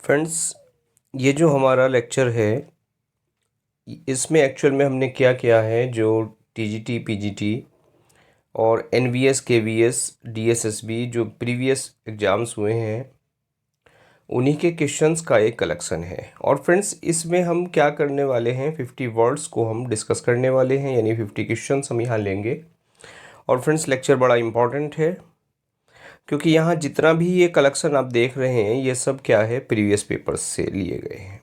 Friends, ये जो हमारा लेक्चर है इसमें एक्चुअल में हमने क्या किया है, जो टीजीटी पीजीटी और एनवीएस केवीएस डीएसएसबी जो प्रीवियस एग्ज़ाम्स हुए हैं उन्हीं के क्वेश्चंस का एक कलेक्शन है। और फ्रेंड्स, इसमें हम क्या करने वाले हैं, 50 वर्ड्स को हम डिस्कस करने वाले हैं, यानी 50 क्वेश्चंस हम यहाँ लेंगे। और फ्रेंड्स, लेक्चर बड़ा इम्पॉर्टेंट है क्योंकि यहाँ जितना भी ये कलेक्शन आप देख रहे हैं ये सब क्या है, प्रीवियस पेपर्स से लिए गए हैं।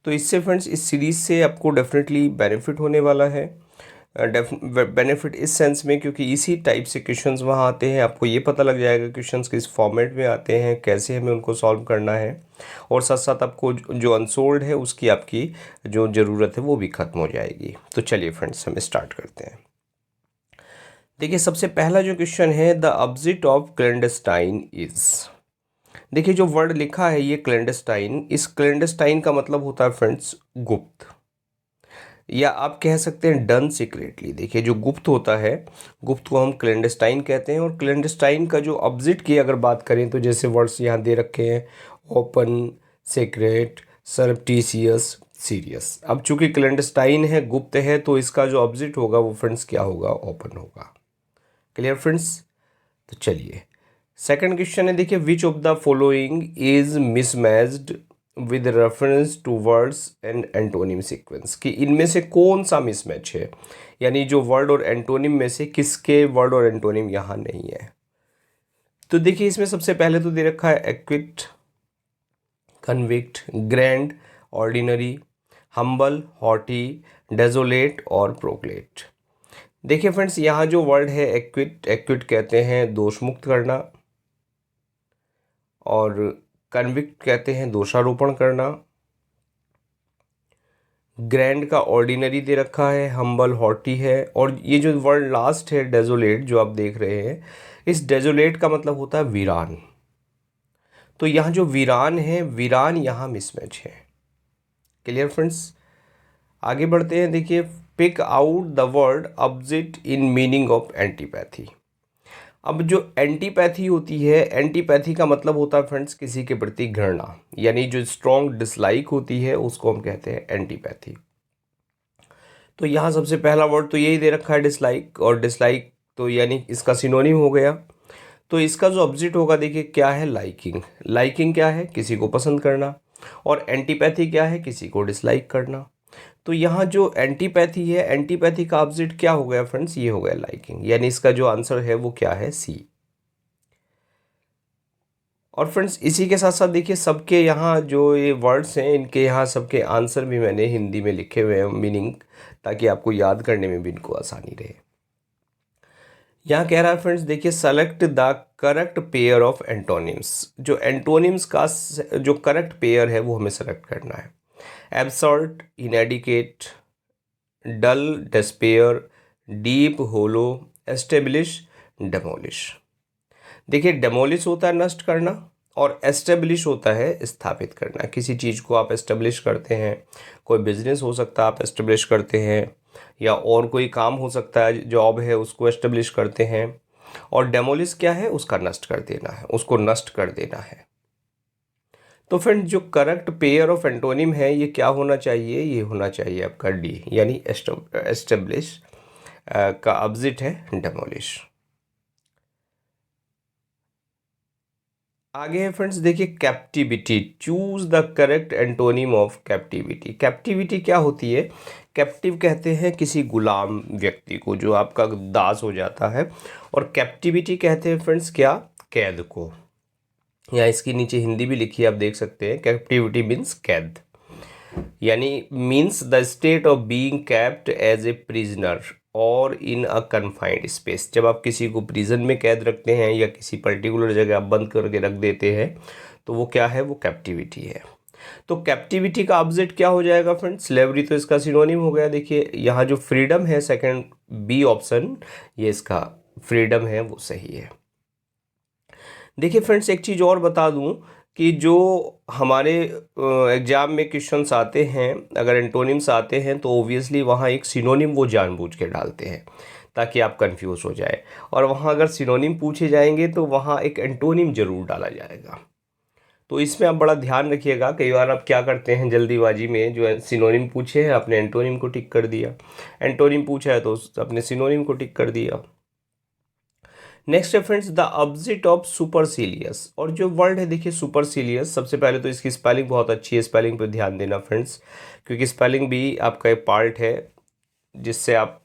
तो इससे फ्रेंड्स, इस सीरीज़ से आपको डेफिनेटली बेनिफिट होने वाला है। बेनिफिट इस सेंस में क्योंकि इसी टाइप से क्वेश्चंस वहाँ आते हैं, आपको ये पता लग जाएगा क्वेश्चंस किस फॉर्मेट में आते हैं, कैसे हमें उनको सॉल्व करना है, और साथ साथ आपको जो अनसोल्ड है उसकी आपकी जो ज़रूरत है वो भी ख़त्म हो जाएगी। तो चलिए फ्रेंड्स, हम स्टार्ट करते हैं। देखिए, सबसे पहला जो क्वेश्चन है, the object of clandestine is. देखिए, जो वर्ड लिखा है ये क्लैंडस्टाइन, इस क्लैंडस्टाइन का मतलब होता है फ्रेंड्स गुप्त, या आप कह सकते हैं डन सीक्रेटली। देखिए, जो गुप्त होता है, गुप्त को हम क्लैंडस्टाइन कहते हैं। और क्लैंडस्टाइन का जो ऑब्जेक्ट की अगर बात करें तो जैसे वर्ड्स यहाँ दे रखे हैं, ओपन, सीक्रेट, सरप्टिशियस, सीरियस। अब चूंकि क्लैंडस्टाइन है, गुप्त है, तो इसका जो ऑब्जेक्ट होगा वो फ्रेंड्स क्या होगा, ओपन होगा। Clear friends? तो चलिए, सेकंड क्वेश्चन है, देखिए, which of the following is mismatched with reference to words and antonym sequence, कि इनमें से कौन सा मिसमैच है, यानी जो वर्ड और एंटोनिम में से किसके वर्ड और एंटोनिम यहाँ नहीं है। तो देखिए, इसमें सबसे पहले तो दे रखा है acquit, convict, grand, ordinary, humble, haughty, desolate और प्रोक्लेट। देखिए फ्रेंड्स, यहाँ जो वर्ड है एक्विट, एक्विट कहते हैं दोष मुक्त करना, और कन्विक्ट कहते हैं दोषारोपण करना, ग्रैंड का ऑर्डिनरी दे रखा है, हम्बल हॉटी है, और ये जो वर्ड लास्ट है डेजोलेट जो आप देख रहे हैं, इस डेजोलेट का मतलब होता है वीरान। तो यहाँ जो वीरान है, वीरान यहाँ मिसमैच है। Clear friends? आगे बढ़ते हैं। देखिए, pick out the word object in meaning of antipathy. अब जो एंटीपैथी होती है, एंटीपैथी का मतलब होता है फ्रेंड्स किसी के प्रति घृणा, यानी जो स्ट्रॉन्ग डिसलाइक होती है उसको हम कहते हैं एंटीपैथी। तो यहाँ सबसे पहला वर्ड तो यही दे रखा है, डिसलाइक, और डिसलाइक तो यानी इसका सिनोनिम हो गया। तो इसका जो ऑब्जेक्ट होगा, देखिए क्या है, लाइकिंग। लाइकिंग क्या है, किसी को पसंद करना, और एंटीपैथी क्या है, किसी को डिसलाइक करना। तो यहाँ जो एंटीपैथी है, एंटीपैथी का ऑब्जेक्ट क्या हो गया फ्रेंड्स, ये हो गया लाइकिंग, यानी इसका जो आंसर है वो क्या है, सी। और फ्रेंड्स, इसी के साथ साथ देखिए, सबके यहाँ जो ये वर्ड्स हैं इनके यहाँ सबके आंसर भी मैंने हिंदी में लिखे हुए हैं, मीनिंग, ताकि आपको याद करने में भी इनको आसानी रहे। यहाँ कह रहा है फ्रेंड्स, देखिए, select the correct pair of antonyms. जो एंटोनिम्स का जो करेक्ट पेयर है वो हमें सेलेक्ट करना है। एब्सर्ड, इनएडिकेट, डल, डेस्पेयर, डीप, होलो, एस्टेब्लिश, डेमोलिश। देखिए, डेमोलिश होता है नष्ट करना, और एस्टेब्लिश होता है स्थापित करना। किसी चीज़ को आप एस्टेब्लिश करते हैं, कोई बिजनेस हो सकता है आप एस्टेब्लिश करते हैं, या और कोई काम हो सकता है, जॉब है, उसको एस्टेब्लिश करते हैं। और डेमोलिश क्या है, उसका नष्ट कर देना है, उसको नष्ट कर देना है। तो फ्रेंड, जो करेक्ट पेयर ऑफ एंटोनिम है ये क्या होना चाहिए, ये होना चाहिए आपका डी, यानी एस्टेब्लिश का ऑब्जेक्ट है डेमोलिश। आगे है फ्रेंड्स, देखिए, captivity. Choose the correct antonym of captivity. Captivity क्या होती है, कैप्टिव कहते हैं किसी गुलाम व्यक्ति को जो आपका दास हो जाता है, और कैप्टिविटी कहते हैं फ्रेंड्स क्या, कैद को। या इसकी नीचे हिंदी भी लिखी है, आप देख सकते हैं, कैप्टिविटी मीन्स कैद, यानी means the state of being kept as a prisoner और इन अ कन्फाइंड स्पेस। जब आप किसी को प्रिजन में कैद रखते हैं या किसी पर्टिकुलर जगह आप बंद करके रख देते हैं, तो वो क्या है, वो कैप्टिविटी है। तो कैप्टिविटी का ऑब्जेक्ट क्या हो जाएगा फ्रेंड्स, स्लेवरी, तो इसका सिनोनिम हो गया। देखिए, यहाँ जो फ्रीडम है, सेकंड बी ऑप्शन, ये इसका फ्रीडम है, वो सही है। देखिए फ्रेंड्स, एक चीज़ और बता दूं कि जो हमारे एग्ज़ाम में क्वेश्चंस आते हैं, अगर एंटोनिम्स आते हैं तो ओबियसली वहाँ एक सिनोनिम वो जानबूझ के डालते हैं ताकि आप कंफ्यूज हो जाए, और वहाँ अगर सिनोनिम पूछे जाएंगे तो वहाँ एक एंटोनिम ज़रूर डाला जाएगा। तो इसमें आप बड़ा ध्यान रखिएगा, कई बार आप क्या करते हैं जल्दीबाजी में, जो सिनोनिम पूछे है आपने एंटोनिम को टिक कर दिया, एंटोनिम पूछा है तो आपने सिनोनिम को टिक कर दिया। नेक्स्ट है फ्रेंड्स द ऑब्जेक्ट ऑफ सुपरसिलियस। और जो वर्ड है देखिए सुपरसिलियस, सबसे पहले तो इसकी स्पेलिंग बहुत अच्छी है, स्पेलिंग पे ध्यान देना फ्रेंड्स, क्योंकि स्पेलिंग भी आपका एक पार्ट है जिससे आप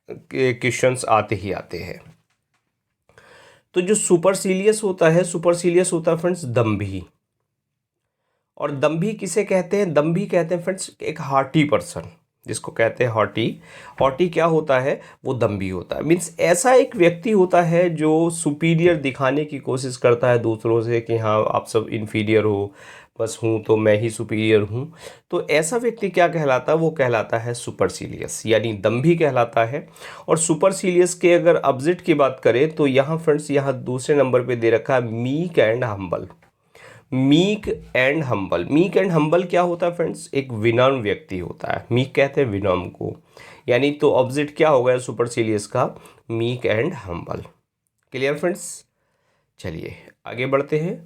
क्वेश्चंस आते ही आते हैं। तो जो सुपरसिलियस होता है, सुपरसिलियस होता है फ्रेंड्स दम्भी। और दम्भी किसे कहते हैं? दम्भी कहते हैं फ्रेंड्स एक हार्टी पर्सन, जिसको कहते हैं हॉटी। हॉटी क्या होता है? वो दम्भी होता है, मीन्स ऐसा एक व्यक्ति होता है जो सुपीरियर दिखाने की कोशिश करता है दूसरों से कि हाँ आप सब इन्फीरियर हो, बस हूँ तो मैं ही सुपीरियर हूँ। तो ऐसा व्यक्ति क्या कहलाता है? वो कहलाता है सुपरसिलियस, यानी दम्भी कहलाता है। और सुपरसिलियस के अगर ऑपोजिट की बात करें तो यहाँ फ्रेंड्स यहाँ दूसरे नंबर पे दे रखा है meek and humble. Meek and humble, meek and humble क्या होता है फ्रेंड्स? एक विनम्र व्यक्ति होता है, मीक कहते हैं विनम्र को, यानी तो ऑपोजिट क्या हो गया सुपरसिलियस का? Meek and humble. Clear friends? चलिए आगे बढ़ते हैं।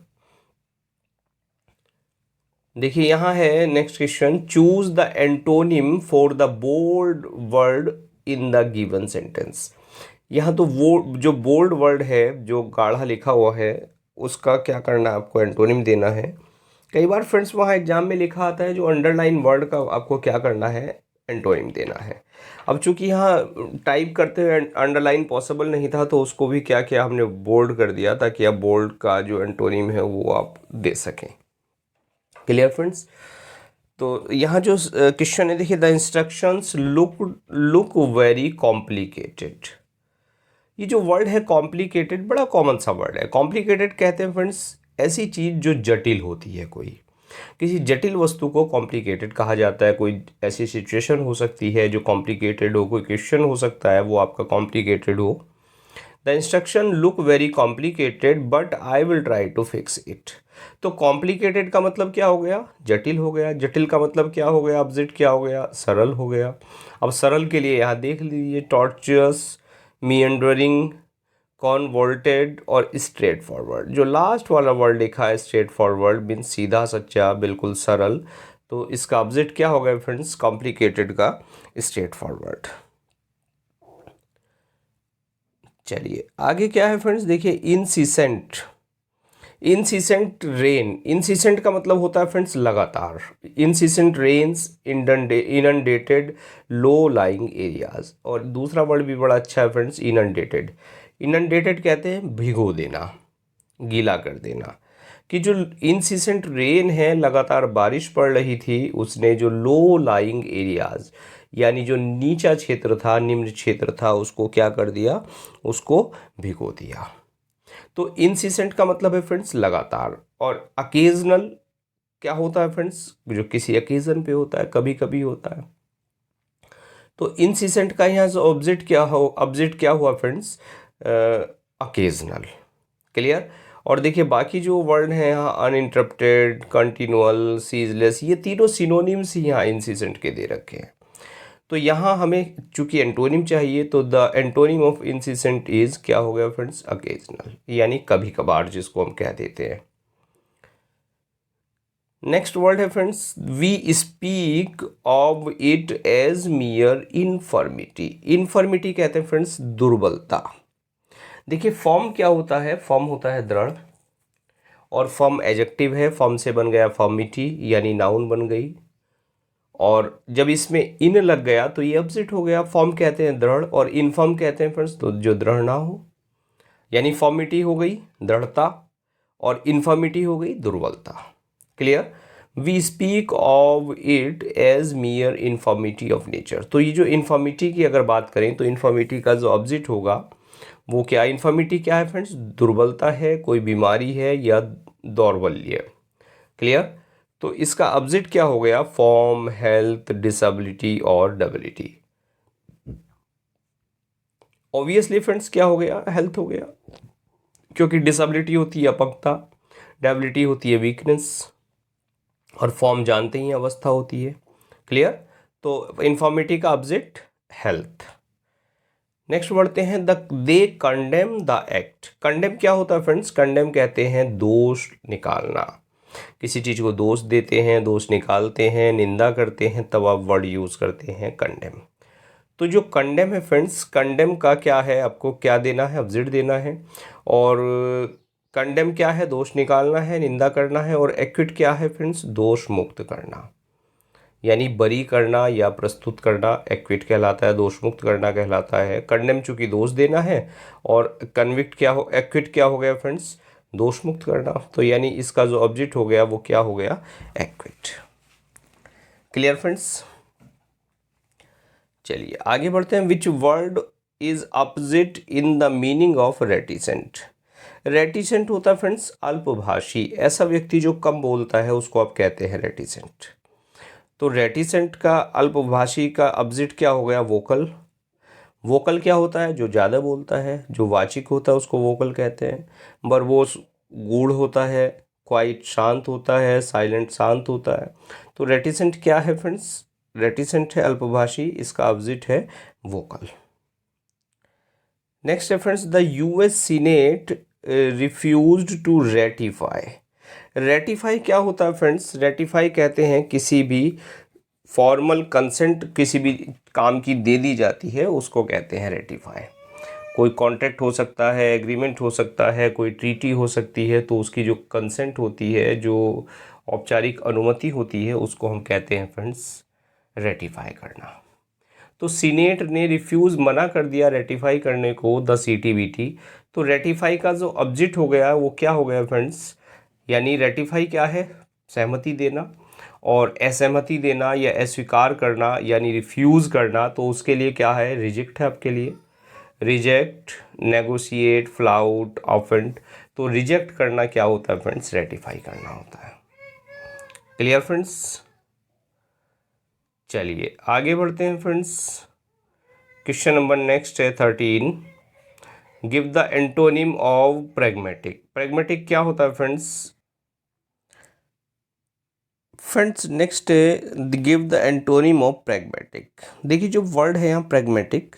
देखिए यहाँ है next question, choose the antonym for the bold word in the given sentence. यहाँ तो वो जो बोल्ड वर्ड है, जो गाढ़ा लिखा हुआ है, उसका क्या करना है? आपको एंटोनिम देना है। कई बार फ्रेंड्स वहाँ एग्जाम में लिखा आता है जो अंडरलाइन वर्ड का आपको क्या करना है? एंटोनिम देना है। अब चूंकि यहाँ टाइप करते हुए अंडरलाइन पॉसिबल नहीं था तो उसको भी क्या किया हमने? बोल्ड कर दिया, ताकि आप बोल्ड का जो एंटोनिम है वो आप दे सकें। Clear friends? तो यहाँ जो क्वेश्चन है देखिए, the instructions look very complicated. ये जो वर्ड है कॉम्प्लिकेटेड, बड़ा कॉमन सा वर्ड है। कॉम्प्लिकेटेड कहते हैं फ्रेंड्स ऐसी चीज़ जो जटिल होती है, कोई किसी जटिल वस्तु को कॉम्प्लिकेटेड कहा जाता है। कोई ऐसी सिचुएशन हो सकती है जो कॉम्प्लिकेटेड हो, कोई क्वेश्चन हो सकता है वो आपका कॉम्प्लिकेटेड हो। The instruction look very complicated but I will try to fix it. तो कॉम्प्लिकेटेड का मतलब क्या हो गया? जटिल हो गया। जटिल का मतलब क्या हो गया? ऑपोजिट क्या हो गया? सरल हो गया। अब सरल के लिए यहाँ देख लीजिए, टॉर्चुअस, मीएंडरिंग, कॉन्वोल्टेड और स्ट्रेट फॉरवर्ड। जो लास्ट वाला वर्ड लिखा है स्ट्रेट फॉरवर्ड मीन्स सीधा सच्चा, बिल्कुल सरल। तो इसका ऑपोजिट क्या हो गया फ्रेंड्स? कॉम्प्लिकेटेड का स्ट्रेट फॉरवर्ड। चलिए आगे क्या है फ्रेंड्स, देखिए इनसिसेंट। इनसिसेंट रेन, इनसिसेंट का मतलब होता है फ्रेंड्स लगातार। Incessant rains, inundated, low lying areas. और दूसरा वर्ड भी बड़ा अच्छा है फ्रेंड्स, इनंडेटेड। इनंडेटेड कहते हैं भिगो देना, गीला कर देना। कि जो इनसिसेंट रेन है, लगातार बारिश पड़ रही थी, उसने जो लो लाइंग एरियाज यानी जो नीचा क्षेत्र था, निम्न क्षेत्र था, उसको क्या कर दिया? उसको भिगो दिया। तो इनसिसेंट का मतलब है फ्रेंड्स लगातार। और अकेजनल क्या होता है फ्रेंड्स? जो किसी अकेजन पे होता है, कभी कभी होता है। तो इनसिसेंट का यहाँ से ऑब्जेक्ट क्या हुआ फ्रेंड्स? अकेजनल। क्लियर? और देखिए बाकी जो वर्ड हैं यहाँ, अनइंटरप्टेड, कंटिन्यूअल, सीजलेस, ये तीनों सिनोनिम्स ही यहाँ इनसिसेंट के दे रखे हैं। तो यहाँ हमें चूंकि एंटोनिम चाहिए, तो द एंटोनिम ऑफ इंसिसेंट इज क्या हो गया फ्रेंड्स? अकेजनल, यानी कभी कभार, जिसको हम कह देते हैं। नेक्स्ट वर्ड है friends, we speak of it as mere infirmity. Infirmity कहते हैं फ्रेंड्स दुर्बलता। देखिए फॉर्म क्या होता है? फॉर्म होता है दृढ़, और फॉर्म एडजेक्टिव है, फॉर्म से बन गया फॉर्मिटी, यानी नाउन बन गई। और जब इसमें इन लग गया तो ये ऑपोजिट हो गया। फॉर्म कहते हैं दृढ़, और इनफॉर्म कहते हैं फ्रेंड्स तो जो दृढ़ ना हो, यानी फॉर्मिटी हो गई दृढ़ता, और इन्फॉर्मिटी हो गई दुर्बलता। Clear? We speak of it as mere infirmity of nature. तो ये जो इन्फॉर्मिटी की अगर बात करें तो इन्फॉर्मिटी का जो ऑपोजिट होगा वो क्या? इन्फॉर्मिटी क्या है फ्रेंड्स? दुर्बलता है, कोई बीमारी है या दौर्बल्य। क्लियर? तो इसका ऑपोजिट क्या हो गया? फॉर्म, हेल्थ, डिसेबिलिटी और डेबिलिटी। ऑब्वियसली फ्रेंड्स क्या हो गया? हेल्थ हो गया, क्योंकि डिसेबिलिटी होती है अपंगता, डेबिलिटी होती है वीकनेस, और फॉर्म जानते ही अवस्था होती है। क्लियर? तो इन्फॉर्मिटी का ऑपोजिट हेल्थ। नेक्स्ट बढ़ते हैं, दे कंडेम द एक्ट। कंडेम क्या होता है फ्रेंड्स? कंडेम कहते हैं दोष निकालना। किसी चीज़ को दोष देते हैं, दोष निकालते हैं, निंदा करते हैं, तब आप वर्ड यूज़ करते हैं कंडेम। तो जो कंडेम है फ्रेंड्स, कंडेम का क्या है, आपको क्या देना है, ऑब्जेक्ट देना है। और कंडेम क्या है, दोष निकालना है, निंदा करना है। और एक्विट क्या है फ्रेंड्स, दोष मुक्त करना, यानी बरी करना या प्रस्तुत करना एक्विट कहलाता है, दोष मुक्त करना कहलाता है। कंडेम चूंकि दोष देना है, और कन्विक्ट क्या हो, एक्विट क्या हो गया फ्रेंड्स, दोष मुक्त करना। तो यानी इसका जो ऑब्जेक्ट हो गया वो क्या हो गया, एक्विट। Clear friends. चलिए आगे बढ़ते हैं। Which word is opposite in the meaning of reticent. Reticent होता है फ्रेंड्स अल्पभाषी, ऐसा व्यक्ति जो कम बोलता है उसको आप कहते हैं रेटिसेंट। तो रेटिसेंट का अल्पभाषी का अपोजिट क्या हो गया, वोकल। वोकल क्या होता है, जो ज़्यादा बोलता है, जो वाचिक होता है उसको वोकल कहते हैं। वर्बोस गूढ़ होता है, क्वाइट शांत होता है, साइलेंट शांत होता है। तो रेटिसेंट क्या है फ्रेंड्स, रेटिसेंट है अल्पभाषी, इसका अपोजिट है वोकल। नेक्स्ट है friends, the US senate refused to ratify. Ratify क्या होता है फ्रेंड्स, रेटिफाई कहते हैं किसी भी फॉर्मल कंसेंट किसी भी काम की दे दी जाती है उसको कहते हैं रेटिफाई। कोई कॉन्ट्रैक्ट हो सकता है, एग्रीमेंट हो सकता है, कोई ट्रीटी हो सकती है, तो उसकी जो कंसेंट होती है, जो औपचारिक अनुमति होती है, उसको हम कहते हैं फ्रेंड्स रेटिफाई करना। तो सीनेट ने रिफ्यूज़ मना कर दिया रेटिफाई करने को, द सीटीबीटी। तो रेटिफाई का जो ऑब्जेक्ट हो गया वो क्या हो गया फ्रेंड्स, यानी रेटिफाई क्या है, सहमति देना। और असहमति देना या अस्वीकार करना यानी रिफ्यूज़ करना, तो उसके लिए क्या है, रिजेक्ट है आपके लिए। Reject, negotiate, flout, offend. तो रिजेक्ट करना क्या होता है फ्रेंड्स, रेटिफाई करना होता है। Clear friends. चलिए आगे बढ़ते हैं फ्रेंड्स। क्वेश्चन नंबर नेक्स्ट है 13। Give the antonym of pragmatic. Pragmatic क्या होता है friends, next give the antonym of pragmatic. देखिए जो वर्ड है यहाँ प्रैग्मेटिक,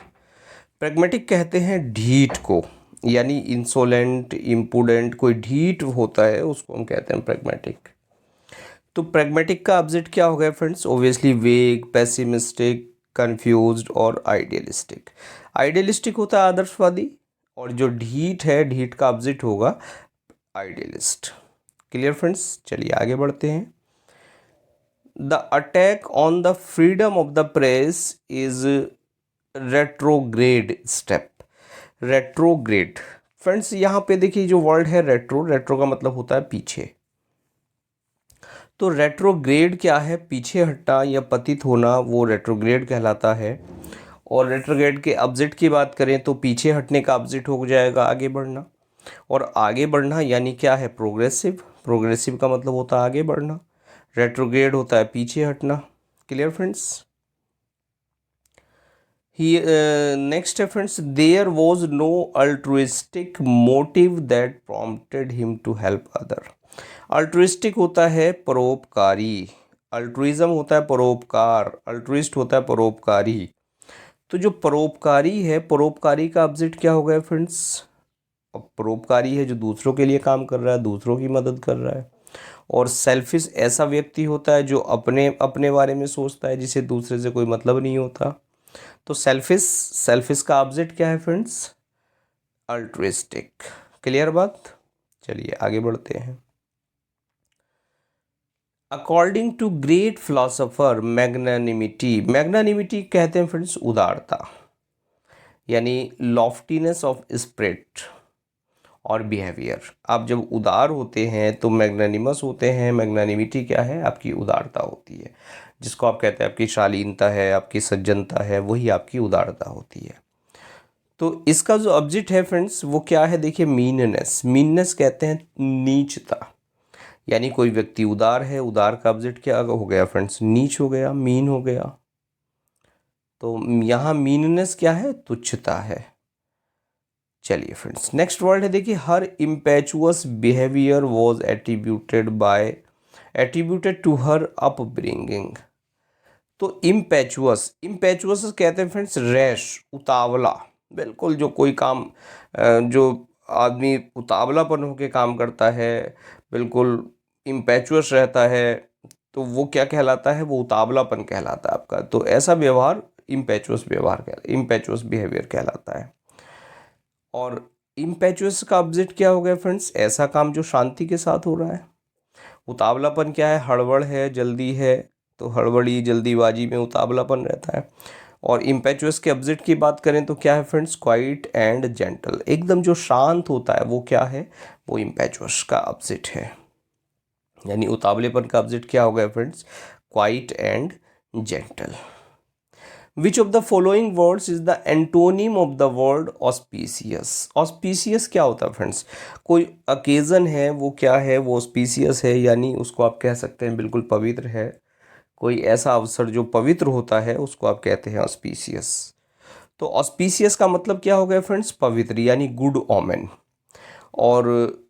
प्रैग्मेटिक कहते हैं ढीठ को, यानी इंसोलेंट, इम्पुडेंट, कोई ढीठ होता है उसको हम कहते हैं प्रैग्मेटिक। तो प्रैग्मेटिक का ऑब्जेक्ट क्या हो गया फ्रेंड्स, ओबियसली वेग, पेसिमिस्टिक, कंफ्यूज्ड और आइडियलिस्टिक। आइडियलिस्टिक होता है आदर्शवादी, और जो ढीठ है, ढीठ का ऑब्जेक्ट होगा आइडियलिस्ट। Clear friends. चलिए आगे बढ़ते हैं। The attack on the freedom of the press is retrograde step. Retrograde friends, यहाँ पे देखिए जो वर्ड है रेट्रो, रेट्रो का मतलब होता है पीछे। तो रेट्रोग्रेड क्या है, पीछे हटना या पतित होना, वो रेट्रोग्रेड कहलाता है। और रेट्रोग्रेड के ऑब्जेक्ट की बात करें तो पीछे हटने का ऑब्जेक्ट हो जाएगा आगे बढ़ना। और आगे बढ़ना यानी क्या है, प्रोग्रेसिव। प्रोग्रेसिव का मतलब होता है आगे बढ़ना, रेट्रोग्रेड होता है पीछे हटना। Clear friends. ही नेक्स्ट है friends, there was no altruistic motive that prompted him to help other. Altruistic होता है परोपकारी, अल्ट्रुइज्म होता है परोपकार, अल्ट्रुइस्ट होता है परोपकारी। तो जो परोपकारी है, परोपकारी का ऑब्जेक्ट क्या हो गया फ्रेंड्स, परोपकारी है जो दूसरों के लिए काम कर रहा है, दूसरों की मदद कर रहा है। और सेल्फिश ऐसा व्यक्ति होता है जो अपने अपने बारे में सोचता है, जिसे दूसरे से कोई मतलब नहीं होता। तो सेल्फिश का ऑब्जेक्ट क्या है फ्रेंड्स, अल्ट्रुइस्टिक। क्लियर बात। चलिए आगे बढ़ते हैं। According to great philosopher magnanimity. Magnanimity कहते हैं फ्रेंड्स उदारता, यानी लॉफ्टीनेस ऑफ स्पिरिट और बिहेवियर। आप जब उदार होते हैं तो मैग्नानिमस होते हैं। मैग्नानिमिटी क्या है, आपकी उदारता होती है, जिसको आप कहते हैं आपकी शालीनता है, आपकी सज्जनता है, वही आपकी उदारता होती है। तो इसका जो ऑब्जेक्ट है फ्रेंड्स वो क्या है, देखिए मीननेस। मीननेस कहते हैं नीचता, यानी कोई व्यक्ति उदार है, उदार का ऑब्जेक्ट क्या हो गया फ्रेंड्स, नीच हो गया, मीन हो गया। तो यहाँ मीननेस क्या है, तुच्छता है। चलिए फ्रेंड्स नेक्स्ट वर्ड है, देखिए her impetuous behaviour was attributed to her upbringing. तो इम्पेचुअस, इम्पेचुअस कहते हैं फ्रेंड्स रैश, उतावला। बिल्कुल जो कोई काम जो आदमी उतावलापन होकर काम करता है, बिल्कुल इम्पेचुअस रहता है तो वो क्या कहलाता है, वो उतावलापन कहलाता है आपका। तो ऐसा व्यवहार इम्पेचुअस बिहेवियर कहलाता है। और इम्पेचुअस का ऑब्जेक्ट क्या हो गया फ्रेंड्स, ऐसा काम जो शांति के साथ हो रहा है। उतावलापन क्या है, हड़बड़ है, जल्दी है, तो हड़बड़ी जल्दीबाजी में उतावलापन रहता है। और इम्पेचुअस के ऑब्जेक्ट की बात करें तो क्या है फ्रेंड्स, क्वाइट एंड जेंटल, एकदम जो शांत होता है वो क्या है, वो इम्पेचुअस का ऑब्जेक्ट है। यानी उतावलेपन का ऑब्जेक्ट क्या हो गया friends, quiet and gentle. Which of the following words is the antonym of the word auspicious. Auspicious क्या होता है फ्रेंड्स, कोई अकेजन है वो क्या है, वो ऑस्पिशियस है, यानी उसको आप कह सकते हैं बिल्कुल पवित्र है। कोई ऐसा अवसर जो पवित्र होता है उसको आप कहते हैं ऑस्पिशियस। तो ऑस्पिशियस का मतलब क्या हो गया फ्रेंड्स, पवित्र, यानी गुड ओमेन। और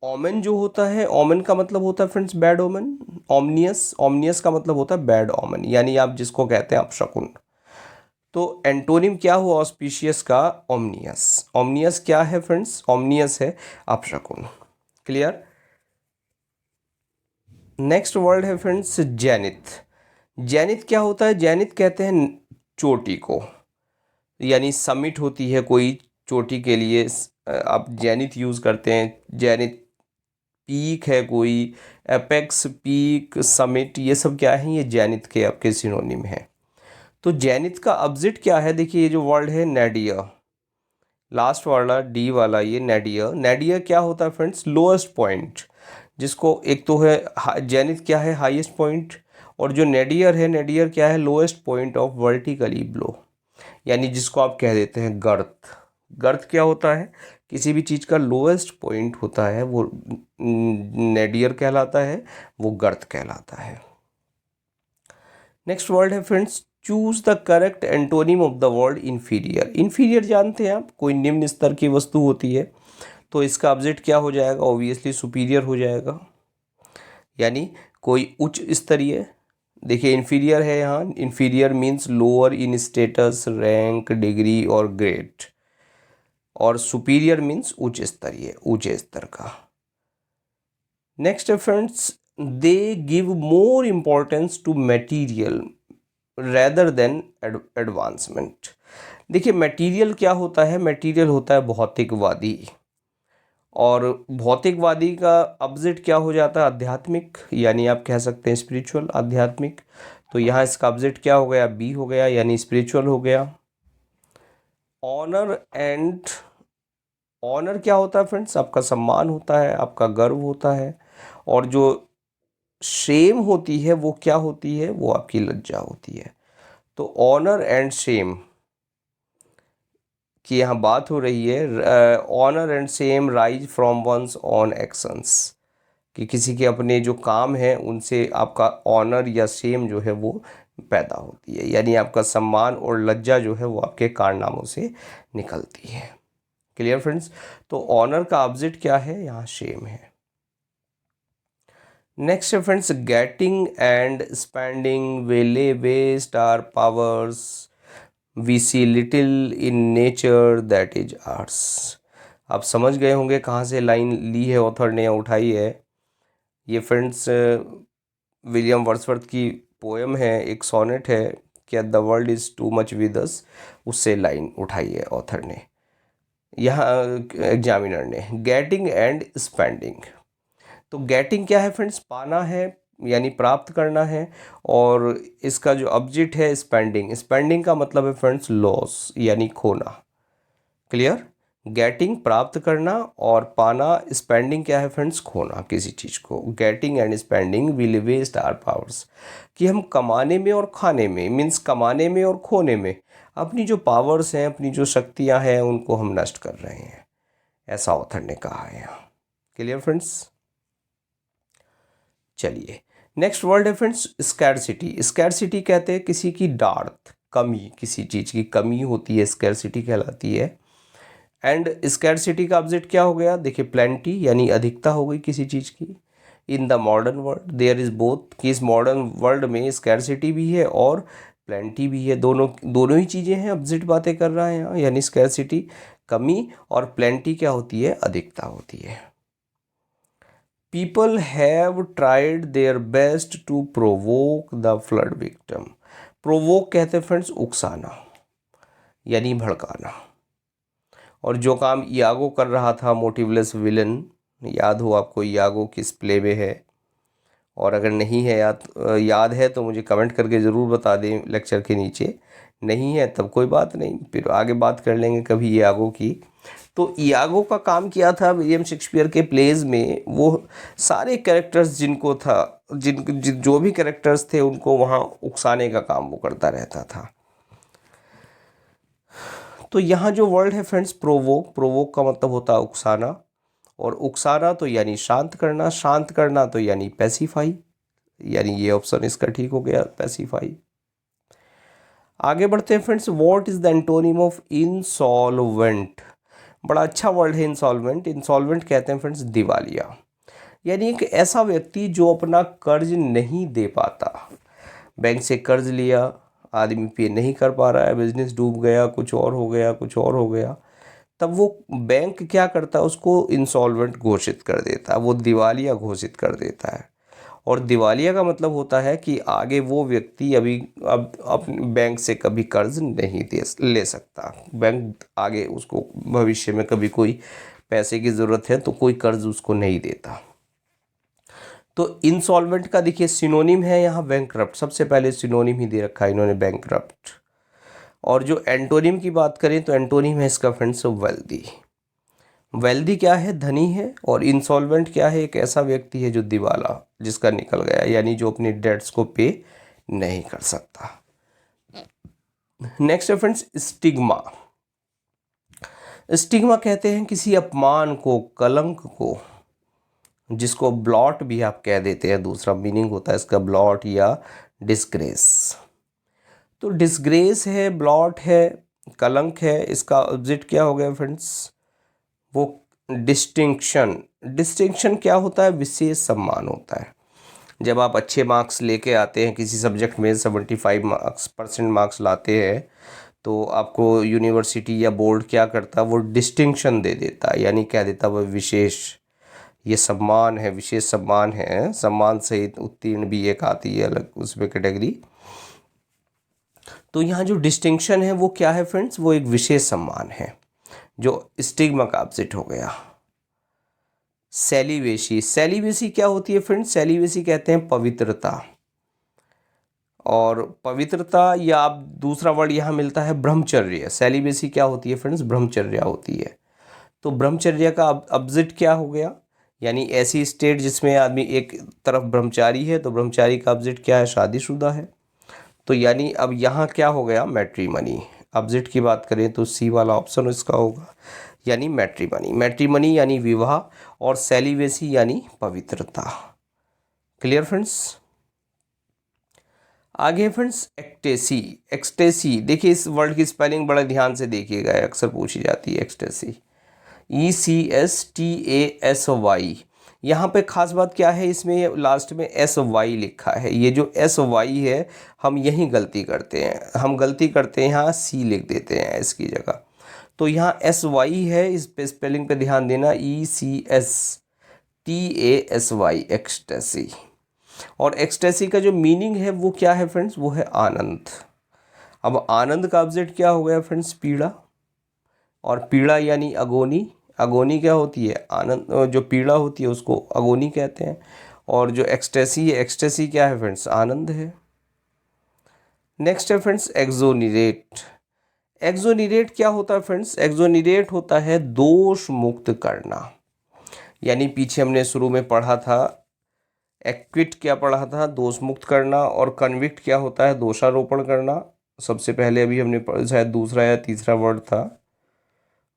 ओमेन जो होता है, ओमेन का मतलब होता है फ्रेंड्स बैड ओमेन। ओमनियस का मतलब होता है बैड ओमेन, यानी आप जिसको कहते हैं अपशकुन। तो एंटोनिम क्या हुआ ऑस्पिशियस का, ओमनियस। ओमनियस क्या है फ्रेंड्स, ओमनियस है अपशकुन। क्लियर। नेक्स्ट वर्ड है फ्रेंड्स जैनिथ। जैनिथ क्या होता है, जैनिथ कहते हैं चोटी को, यानी समिट होती है कोई चोटी के लिए आप जैनिथ यूज़ करते हैं। जैनिथ पीक है कोई, एपेक्स, पीक, समिट, ये सब क्या है, ये जैनिथ के आपके सिनोनिम है। तो जैनिथ का ऑब्जेक्ट क्या है, देखिए ये जो वर्ड है नेडियर, लास्ट वाला डी वाला, ये नेडियर। नेडियर क्या होता है फ्रेंड्स, लोएस्ट पॉइंट, जिसको एक तो है जेनिथ क्या है, हाईएस्ट पॉइंट, और जो नेडियर है, नेडियर क्या है, lowest point of vertically blow, यानी जिसको आप कह देते हैं गर्त। गर्त क्या होता है, किसी भी चीज़ का लोएस्ट पॉइंट होता है वो नेडियर कहलाता है, वो गर्त कहलाता है। नेक्स्ट वर्ड है friends choose the correct antonym of the word inferior. Inferior जानते हैं आप, कोई निम्न स्तर की वस्तु होती है, तो इसका ऑब्जेक्ट क्या हो जाएगा, ऑब्वियसली सुपीरियर हो जाएगा, यानी कोई उच्च स्तरीय। देखिए इन्फीरियर है यहाँ, inferior means lower in status, rank, degree और ग्रेड, और सुपीरियर मीन्स उच्च स्तरीय, ऊंचे स्तर का। नेक्स्ट है friends they give more importance to material rather than advancement. देखिए मटेरियल क्या होता है, मटेरियल होता है भौतिकवादी, और भौतिकवादी का ऑब्जेक्ट क्या हो जाता है, आध्यात्मिक, यानी आप कह सकते हैं स्पिरिचुअल, आध्यात्मिक। तो यहाँ इसका ऑब्जेक्ट क्या हो गया, बी हो गया, यानी स्पिरिचुअल हो गया। ऑनर एंड, ऑनर क्या होता है फ्रेंड्स, आपका सम्मान होता है, आपका गर्व होता है। और जो शेम होती है वो क्या होती है, वो आपकी लज्जा होती है। तो ऑनर एंड शेम की यहाँ बात हो रही है। Honour and shame rise from one's own actions, कि किसी के अपने जो काम हैं उनसे आपका ऑनर या सेम जो है वो पैदा होती है, यानी आपका सम्मान और लज्जा जो है वो आपके कारनामों से निकलती है। Clear friends. तो ऑनर का ऑब्जेक्ट क्या है, यहाँ शेम है। नेक्स्ट है friends getting and spending we lay waste our powers we see little in nature that is ours. आप समझ गए होंगे कहाँ से लाइन ली है ऑथर ने या उठाई है। ये फ्रेंड्स विलियम वर्ड्सवर्थ की पोएम है, एक सोनेट है, क्या the world is too much with us, उससे लाइन उठाई है ऑथर ने, यहाँ एग्जामिनर ने। गेटिंग एंड स्पेंडिंग, तो गेटिंग क्या है फ्रेंड्स, पाना है, यानी प्राप्त करना है, और इसका जो ऑब्जेक्ट है स्पेंडिंग, स्पेंडिंग का मतलब है फ्रेंड्स लॉस, यानी खोना। क्लियर। गेटिंग प्राप्त करना, और पाना, स्पेंडिंग क्या है फ्रेंड्स, खोना किसी चीज़ को। Getting and spending will waste our powers, कि हम कमाने में और खाने में, मीन्स कमाने में और खोने में अपनी जो पावर्स हैं, अपनी जो शक्तियां हैं, उनको हम नष्ट कर रहे हैं, ऐसा ऑथर ने कहा है यहाँ। Clear friends. चलिए नेक्स्ट वर्ड है फ्रेंड्स स्कैरसिटी। स्कैरसिटी कहते हैं किसी की डार्थ, कमी, किसी चीज़ की कमी होती है, स्कैरसिटी कहलाती है। एंड स्कैरसिटी का ऑब्जेक्ट क्या हो गया, देखिए प्लेंटी, यानी अधिकता हो गई किसी चीज़ की। In the modern world there is both, कि इस मॉडर्न वर्ल्ड में स्कैरसिटी भी है और प्लेंटी भी है, दोनों दोनों ही चीज़ें हैं, ऑब्जेक्ट बातें कर रहा है यहाँ। यानी स्कैरसिटी कमी, और प्लेंटी क्या होती है, अधिकता होती है। People have tried their best to provoke the flood victim. Provoke कहते हैं फ्रेंड्स उकसाना यानी भड़काना। और जो काम यागो कर रहा था, मोटिवलेस विलन, याद हो आपको यागो किस प्ले में है, और अगर नहीं है याद है तो मुझे कमेंट करके ज़रूर बता दें लेक्चर के नीचे। नहीं है तब कोई बात नहीं, फिर आगे बात कर लेंगे कभी यागो की। तो यागो का काम किया था विलियम शेक्सपियर के प्लेज में, वो सारे कैरेक्टर्स जिनको था, जो भी कैरेक्टर्स थे उनको वहाँ उकसाने का काम वो करता रहता था। तो यहाँ जो वर्ड है फ्रेंड्स प्रोवोक, प्रोवोक का मतलब होता है उकसाना, और उकसाना तो यानी शांत करना, शांत करना तो यानी पैसिफाई, यानी ये ऑप्शन इसका ठीक हो गया, पैसिफाई। आगे बढ़ते हैं friends, what is the antonym of insolvent. बड़ा अच्छा वर्ड है इंसॉल्वेंट। इंसॉल्वेंट कहते हैं फ्रेंड्स दिवालिया, यानी एक ऐसा व्यक्ति जो अपना कर्ज नहीं दे पाता। बैंक से कर्ज लिया, आदमी पे नहीं कर पा रहा है, बिजनेस डूब गया, कुछ और हो गया, कुछ और हो गया, तब वो बैंक क्या करता है, उसको इंसॉल्वेंट घोषित कर देता है, वो दिवालिया घोषित कर देता है। और दिवालिया का मतलब होता है कि आगे वो व्यक्ति अब अपने बैंक से कभी कर्ज नहीं ले सकता। बैंक आगे उसको भविष्य में कभी कोई पैसे की ज़रूरत है तो कोई कर्ज उसको नहीं देता। तो इंसॉल्वेंट का देखिए सिनोनिम है यहाँ बैंकरप्ट, सबसे पहले सिनोनिम ही दे रखा है इन्होंने, बैंकरप्ट। और जो एंटोनिम की बात करें तो एंटोनिम है इसका फ्रेंड्स वेल्दी। वेल्दी क्या है, धनी है, और इंसॉल्वेंट क्या है, एक ऐसा व्यक्ति है जो दिवाला, जिसका निकल गया, यानी जो अपनी डेट्स को पे नहीं कर सकता। नेक्स्ट है फ्रेंड्स स्टिग्मा। स्टिग्मा कहते हैं किसी अपमान को, कलंक को, जिसको ब्लॉट भी आप कह देते हैं, दूसरा मीनिंग होता है इसका ब्लॉट या डिस्ग्रेस। तो डिस्ग्रेस है, ब्लॉट है, कलंक है, इसका ऑपोजिट क्या हो गया फ्रेंड्स, वो डिस्टिंक्शन। डिस्टिंक्शन क्या होता है, विशेष सम्मान होता है। जब आप अच्छे मार्क्स लेके आते हैं किसी सब्जेक्ट में, 75% मार्क्स लाते हैं, तो आपको यूनिवर्सिटी या बोर्ड क्या करता है, वो डिस्टिंक्शन दे देता है, यानी क्या देता है, वो विशेष, ये सम्मान है, विशेष सम्मान है। सम्मान सहित उत्तीर्ण भी एक आती है अलग उसमें कैटेगरी। तो यहाँ जो डिस्टिंक्शन है वो क्या है फ्रेंड्स, वो एक विशेष सम्मान है, जो स्टिग्मा का ऑपोजिट हो गया। सेलिवेसी। सेलिवेसी क्या होती है फ्रेंड्स, सेलिवेसी कहते हैं पवित्रता। और पवित्रता, या आप दूसरा वर्ड यहाँ मिलता है ब्रह्मचर्य। सेलिवेसी क्या होती है फ्रेंड्स, ब्रह्मचर्या होती है। तो ब्रह्मचर्य का ऑपोजिट क्या हो गया, यानी ऐसी स्टेट जिसमें आदमी एक तरफ ब्रह्मचारी है, तो ब्रह्मचारी का ऑपोजिट क्या है, शादीशुदा है। तो यानी अब यहाँ क्या हो गया, मैट्रिमनी। ऑपोजिट की बात करें तो सी वाला ऑप्शन इसका होगा, यानी मैट्रिमनी। मैट्रिमनी यानी विवाह, और सेलिवेसी यानी पवित्रता। Clear friends. आगे फ्रेंड्स एक्सटेसी। एक्सटेसी देखिए, इस वर्ड की स्पेलिंग बड़ा ध्यान से देखिएगा, अक्सर पूछी जाती है एक्सटेसी, ECSTASY। यहाँ पे खास बात क्या है, इसमें लास्ट में SY लिखा है। ये जो SY है, हम यहीं गलती करते हैं, यहाँ C लिख देते हैं S की जगह। तो यहाँ SY है, इस पे स्पेलिंग पे ध्यान देना, ECSTASY, एक्सटेसी। और एक्सटेसी का जो मीनिंग है वो क्या है फ्रेंड्स, वो है आनंद। अब आनंद का ऑपोजिट क्या हो गया फ्रेंड्स, पीड़ा। और पीड़ा यानी अगोनी। अगोनी क्या होती है, आनंद। जो पीड़ा होती है उसको अगोनी कहते हैं। और जो एक्सटेसी है, एक्सटेसी क्या है फ्रेंड्स, आनंद है। नेक्स्ट है फ्रेंड्स एक्सोनिरेट। एक्सोनिरेट क्या होता है फ्रेंड्स, एक्सोनिरेट होता है दोष मुक्त करना। यानी पीछे हमने शुरू में पढ़ा था, एक्विट क्या पढ़ा था, दोष मुक्त करना, और कन्विक्ट क्या होता है, दोषारोपण करना। सबसे पहले अभी हमने शायद दूसरा या तीसरा वर्ड था।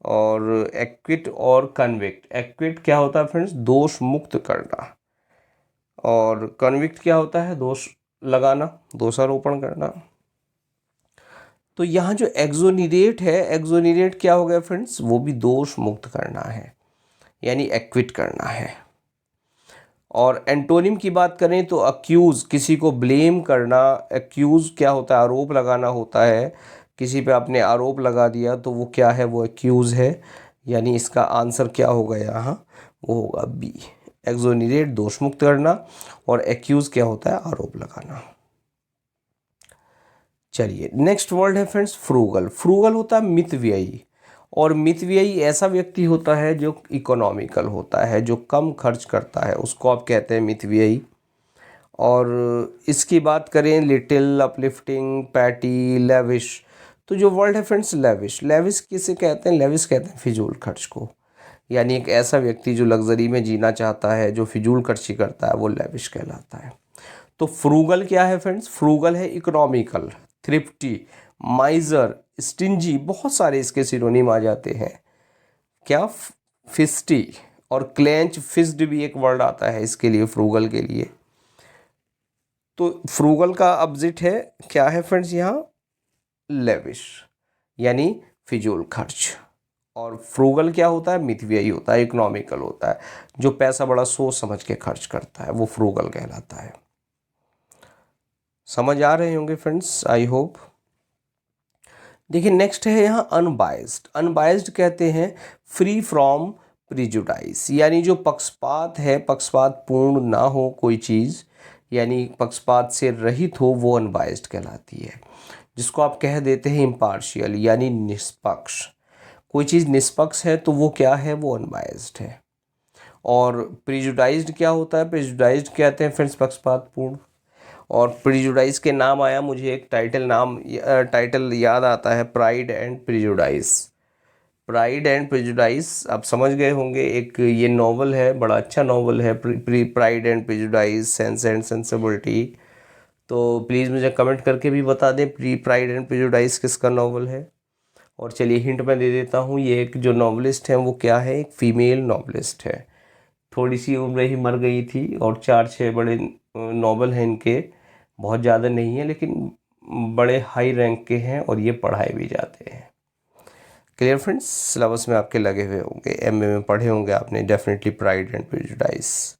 और एक्विट और कन्विक्ट, एक्विट क्या होता है फ्रेंड्स, दोष मुक्त करना, और कन्विक्ट क्या होता है, दोष लगाना, दोषारोपण करना। तो यहाँ जो एक्सोनिरेट है, एक्सोनिरेट क्या हो गया फ्रेंड्स, वो भी दोष मुक्त करना है, यानी एक्विट करना है। और एंटोनिम की बात करें तो अक्यूज़, किसी को ब्लेम करना। अक्यूज़ क्या होता है, आरोप लगाना होता है। किसी पे आपने आरोप लगा दिया तो वो क्या है, वो अक्यूज़ है। यानी इसका आंसर क्या होगा यहाँ, वो होगा बी, एक्सोनिरेट दोष मुक्त करना, और एक्यूज क्या होता है, आरोप लगाना। चलिए नेक्स्ट वर्ड है फ्रेंड्स फ्रूगल। फ्रूगल होता है मितव्ययी, और मितव्ययी ऐसा व्यक्ति होता है जो इकोनॉमिकल होता है, जो कम खर्च करता है, उसको आप कहते हैं मितव्ययी। और इसकी बात करें लिटिल, अपलिफ्टिंग, पैटी, लेविश, तो जो वर्ड है फ्रेंड्स लेविश, लेविश किसे कहते हैं, लेविश कहते हैं फिजूल खर्च को। यानी एक ऐसा व्यक्ति जो लग्जरी में जीना चाहता है, जो फिजूल खर्ची करता है, वो लेविश कहलाता है। तो फ्रूगल क्या है फ्रेंड्स, फ्रूगल है इकोनॉमिकल, थ्रिफ्टी, माइजर, स्टिंजी, बहुत सारे इसके सिनोनिम आ जाते हैं। क्या, फिस्टी और क्लेंच फिस्ड भी एक वर्ड आता है इसके लिए, फ्रूगल के लिए। तो फ्रूगल का अपोजिट है क्या है फ्रेंड्स यहाँ, लेविश, यानी फिजूल खर्च। और फ्रूगल क्या होता है, मितव्ययी होता है, इकोनॉमिकल होता है, जो पैसा बड़ा सोच समझ के खर्च करता है, वो फ्रूगल कहलाता है। समझ आ रहे होंगे फ्रेंड्स, आई होप। देखिए नेक्स्ट है यहाँ अनबाइज्ड। अनबाइज्ड कहते हैं फ्री फ्रॉम प्रिजुडाइस, यानी जो पक्षपात है, पक्षपात पूर्ण ना हो कोई चीज़, यानी पक्षपात से रहित हो, वो अनबाइज्ड कहलाती है। जिसको आप कह देते हैं इम्पार्शियल, यानी निष्पक्ष। कोई चीज़ निष्पक्ष है तो वो क्या है, वो अनबाइज्ड है। और प्रिजुडाइज्ड क्या होता है, प्रिजुडाइज्ड कहते हैं फ्रेंड्स पक्षपात पूर्ण। और प्रिजुडाइज के नाम आया, मुझे एक टाइटल याद आता है, pride and prejudice. Pride and prejudice आप समझ गए होंगे, एक ये नॉवल है, बड़ा अच्छा नॉवल है, pride and prejudice, sense and sensibility. तो प्लीज़ मुझे कमेंट करके भी बता दें प्राइड एंड प्रिजुडाइज किसका नॉवल है। और चलिए हिंट मैं दे देता हूँ, ये एक जो नॉवलिस्ट है वो क्या है, एक फीमेल नॉवलिस्ट है। थोड़ी सी उम्र ही मर गई थी, और 4-6 बड़े नॉवल हैं इनके, बहुत ज़्यादा नहीं है लेकिन बड़े हाई रैंक के हैं, और ये पढ़ाए भी जाते हैं। क्लियर फ्रेंड्स, सिलेबस में आपके लगे हुए होंगे, एमए में पढ़े होंगे आपने डेफिनेटली प्राइड एंड प्रेजुडिस।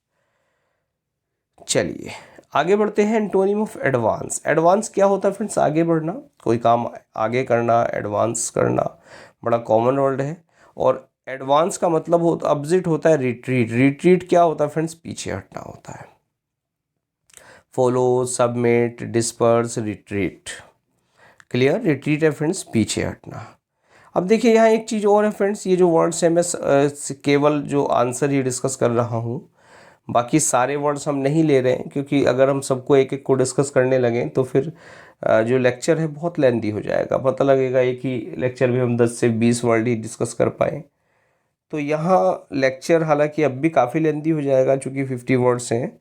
चलिए आगे बढ़ते हैं, एंटोनिम ऑफ एडवांस। एडवांस क्या होता है फ्रेंड्स, आगे बढ़ना, कोई काम आगे करना, एडवांस करना, बड़ा कॉमन वर्ड है। और एडवांस का मतलब अपोजिट होता है रिट्रीट। रिट्रीट क्या होता है फ्रेंड्स, पीछे हटना होता है। Follow, submit, disperse, retreat. Clear, retreat है फ्रेंड्स पीछे हटना। अब देखिए यहाँ एक चीज़ और है फ्रेंड्स, ये जो वर्ड्स हैं मैं केवल जो आंसर ही डिस्कस कर रहा हूँ, बाकी सारे वर्ड्स हम नहीं ले रहे हैं, क्योंकि अगर हम सबको एक एक को डिस्कस करने लगें तो फिर जो लेक्चर है बहुत लेंदी हो जाएगा। पता लगेगा एक ही लेक्चर में हम 10 से 20 वर्ड ही डिस्कस कर पाएँ। तो यहाँ लेक्चर हालांकि अब भी काफ़ी लेंदी हो जाएगा, चूँकि 50 वर्ड्स हैं।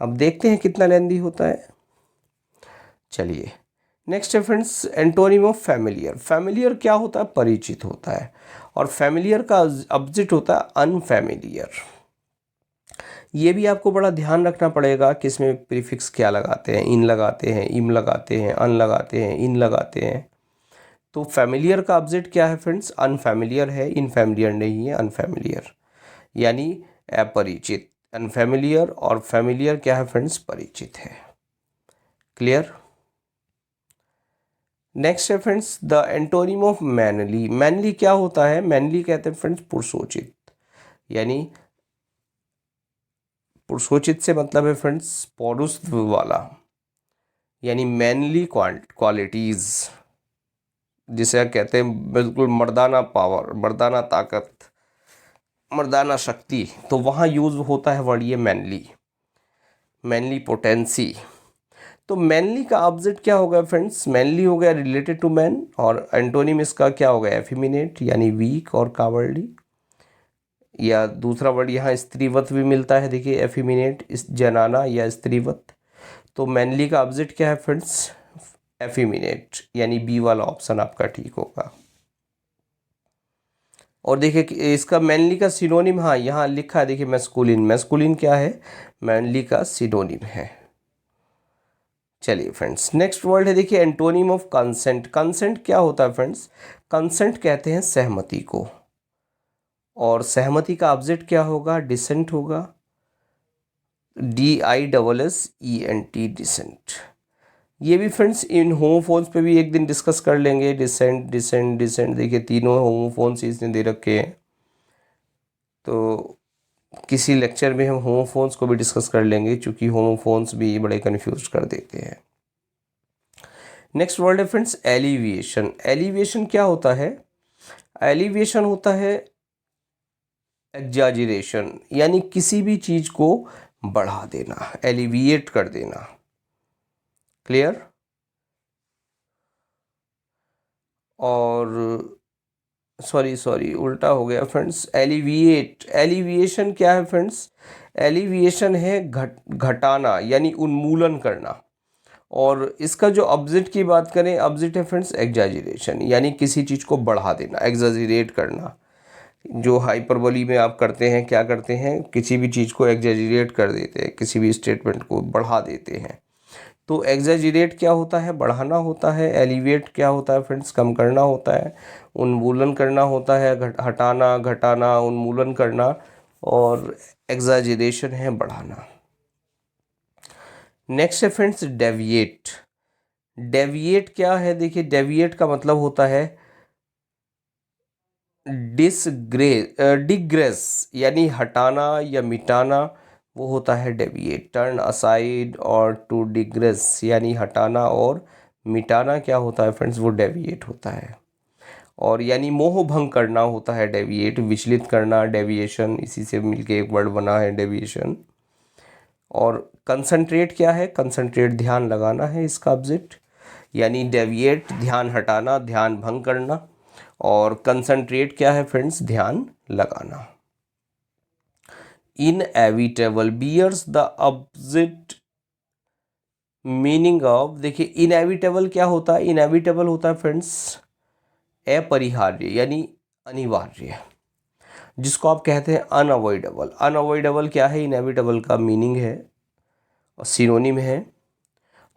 अब देखते हैं कितना लेंदी होता है। चलिए नेक्स्ट है friends, antonym of familiar. Familiar क्या होता है, परिचित होता है। और फैमिलियर का अपोजिट होता है अनफैमिलियर। ये भी आपको बड़ा ध्यान रखना पड़ेगा कि इसमें प्रीफिक्स क्या लगाते हैं, इन लगाते हैं, इम लगाते हैं, अन लगाते हैं, इन लगाते हैं। तो फैमिलियर का अपोजिट क्या है फ्रेंड्स, अनफैमिलियर है, इनफैमिलियर नहीं है, अनफैमिलियर यानी अपरिचित। अनफैमिलियर और फैमिलियर क्या है फ्रेंड्स, परिचित है। क्लियर। नेक्स्ट है friends the antonym of manly. Manly क्या होता है, मैनली कहते हैं फ्रेंड्स पुरुषोचित, यानी पुरुषोचित से मतलब है फ्रेंड्स पौरुषत्व वाला, यानी मैनली क्वालिटीज, जिसे कहते हैं बिल्कुल मर्दाना पावर, मर्दाना ताकत, मर्दाना शक्ति। तो वहाँ यूज होता है वर्ड ये मैनली, मैनली पोटेंसी। तो मैनली का ऑपोजिट क्या होगा फ्रेंड्स, मैनली हो गया रिलेटेड टू मैन, और एंटोनिम इसका क्या होगा, एफिमिनेट यानी वीक और कावर्डली। या दूसरा वर्ड यहाँ स्त्रीवत भी मिलता है, देखिए एफिमिनेट, इस जनाना या स्त्रीवत। तो मैनली का ऑपोजिट क्या है फ्रेंड्स, एफिमिनेट, यानी बी वाला ऑप्शन आपका ठीक होगा। और देखिए इसका मैनली का सिनोनिम, हाँ यहाँ लिखा है देखिए मैस्कुलिन। मैस्कुलिन क्या है, मैनली का सिनोनिम है। चलिए फ्रेंड्स नेक्स्ट वर्ड है देखिए एंटोनिम ऑफ कंसेंट। कंसेंट क्या होता है फ्रेंड्स, कंसेंट कहते हैं सहमति को, और सहमति का ऑपोजिट क्या होगा, डिसेंट होगा, DISSENT, डिसेंट। ये भी फ्रेंड्स इन होमोफोन्स पे भी एक दिन डिस्कस कर लेंगे, डिसेंट, डिसेंट, डिसेंट। देखिए तीनों होमोफोन्स इसने दे रखे हैं। तो किसी लेक्चर में हम होमोफोन्स को भी डिस्कस कर लेंगे, क्योंकि होमोफोन्स भी बड़े कन्फ्यूज कर देते हैं। नेक्स्ट वर्ड है फ्रेंड्स एलिविएशन। एलिविएशन क्या होता है? एलिविएशन होता है एग्जाजिरेशन, यानी किसी भी चीज़ को बढ़ा देना, एलिविएट कर देना। क्लियर? और सॉरी उल्टा हो गया फ्रेंड्स। एलिविएट, एलिविएशन क्या है फ्रेंड्स? एलिविएशन है घटाना यानी उन्मूलन करना। और इसका जो ऑपोजिट की बात करें, ऑपोजिट है फ्रेंड्स एग्जैजरेशन, यानी किसी चीज़ को बढ़ा देना, एग्जैजरेट करना। जो हाइपरबोली में आप करते हैं, क्या करते हैं, किसी भी चीज़ को एग्जैजरेट कर देते हैं, किसी भी स्टेटमेंट को बढ़ा देते हैं। तो एग्जैजरेट क्या होता है? बढ़ाना होता है। एलिवेट क्या होता है फ्रेंड्स? कम करना होता है। उन्मूलन करना होता है, हटाना, घटाना, उन्मूलन करना। और एग्जैजरेशन है बढ़ाना। नेक्स्ट है फ्रेंड्स डेविएट। डेविएट क्या है? देखिए, डेविएट का मतलब होता है डिग्रेस, यानी हटाना या मिटाना, वो होता है डेविएट। टर्न असाइड और टू डिग्रेस, यानी हटाना और मिटाना क्या होता है फ्रेंड्स? वो डेविएट होता है। और यानी मोह भंग करना होता है डेविएट, विचलित करना, डेविएशन, इसी से मिलके एक वर्ड बना है डेविएशन। और कंसंट्रेट क्या है? कंसंट्रेट ध्यान लगाना है इसका ऑब्जेक्ट, यानी डेविएट ध्यान हटाना, ध्यान भंग करना। और कंसंट्रेट क्या है फ्रेंड्स? ध्यान लगाना। Inevitable bears the opposite meaning of, देखिए इनएविटेबल क्या होता है? इनएविटेबल होता है फ्रेंड्स अपरिहार्य, यानी अनिवार्य, जिसको आप कहते हैं अनअवॉइडेबल। अनअवॉइडेबल क्या है? इनएविटेबल का मीनिंग है और सिनोनिम है।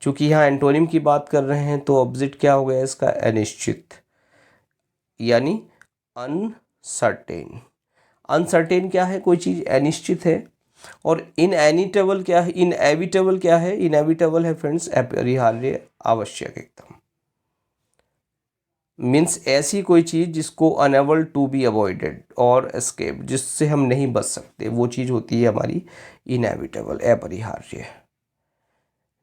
चूंकि यहाँ एंटोनिम की बात कर रहे हैं तो ऑपोजिट क्या हो गया इसका? अनिश्चित, यानी अनसर्टेन। अनसर्टेन क्या है? कोई चीज़ अनिश्चित है। और इनएविटेबल क्या है? इनएविटेबल क्या है? इनएविटेबल है फ्रेंड्स अपरिहार्य, आवश्यक एकदम। मीन्स ऐसी कोई चीज़ जिसको अनेबल टू बी अवॉइडेड और एस्केप, जिससे हम नहीं बच सकते, वो चीज़ होती है हमारी इनएविटेबल, अपरिहार्य।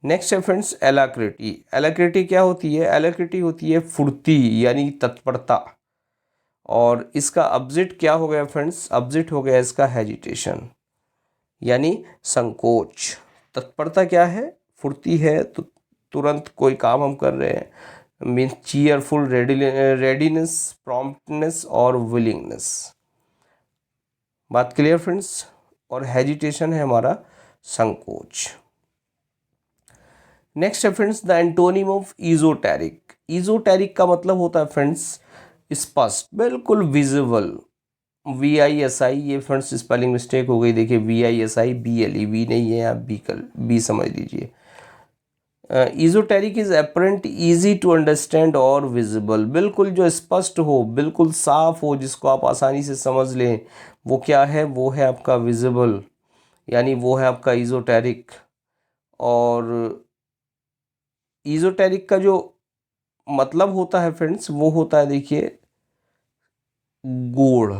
नेक्स्ट है फ्रेंड्स एलाक्रिटी। एलाक्रिटी क्या होती है? एलाक्रिटी होती है फुर्ती, यानी तत्परता। और इसका ऑपोजिट क्या हो गया फ्रेंड्स? ऑपोजिट हो गया इसका हेजिटेशन, यानी संकोच। तत्परता क्या है? फुर्ती है, तो तुरंत कोई काम हम कर रहे हैं, मीन्स चीयरफुल, रेडीनेस, प्रॉम्प्टनेस और विलिंगनेस। बात क्लियर फ्रेंड्स? और हेजिटेशन है हमारा संकोच। नेक्स्ट है friends the antonym of esoteric. Esoteric का मतलब होता है फ्रेंड्स स्पष्ट, बिल्कुल विजिबल। VISI, ये फ्रेंड्स स्पेलिंग मिस्टेक हो गई, देखिए VISI BLE, वी नहीं है, आप बी समझ लीजिए। Esoteric is apparent, easy to understand और विजिबल, बिल्कुल जो स्पष्ट हो, बिल्कुल साफ हो, जिसको आप आसानी से समझ लें, वो क्या है? वो है आपका विजिबल, यानी वो है आपका इजोटेरिक। और इजोटेरिक का जो मतलब होता है फ्रेंड्स, वो होता है देखिए गूढ़।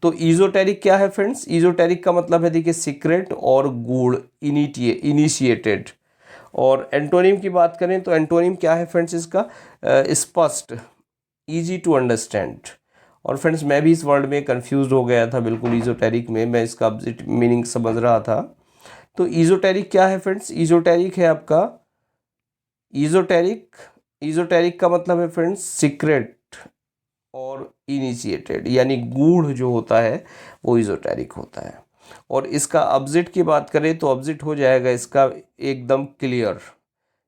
तो इजोटेरिक क्या है फ्रेंड्स? इजोटेरिक का मतलब है देखिए सीक्रेट और गूढ़, इनिशिएटेड। और एंटोनिम की बात करें तो एंटोनिम क्या है फ्रेंड्स इसका? स्पष्ट, इजी टू अंडरस्टैंड। और फ्रेंड्स मैं भी इस वर्ड में कंफ्यूज हो गया था बिल्कुल, इजोटेरिक में मैं इसका ऑपोजिट मीनिंग समझ रहा था। तो इजोटेरिक क्या है फ्रेंड्स? इजोटेरिक है आपका इजोटेरिक। इजोटेरिक का मतलब है फ्रेंड्स सीक्रेट और इनिशिएटेड, यानी गूढ़ जो होता है वो इजोटेरिक होता है। और इसका ऑपोजिट की बात करें तो ऑपोजिट हो जाएगा इसका एकदम क्लियर,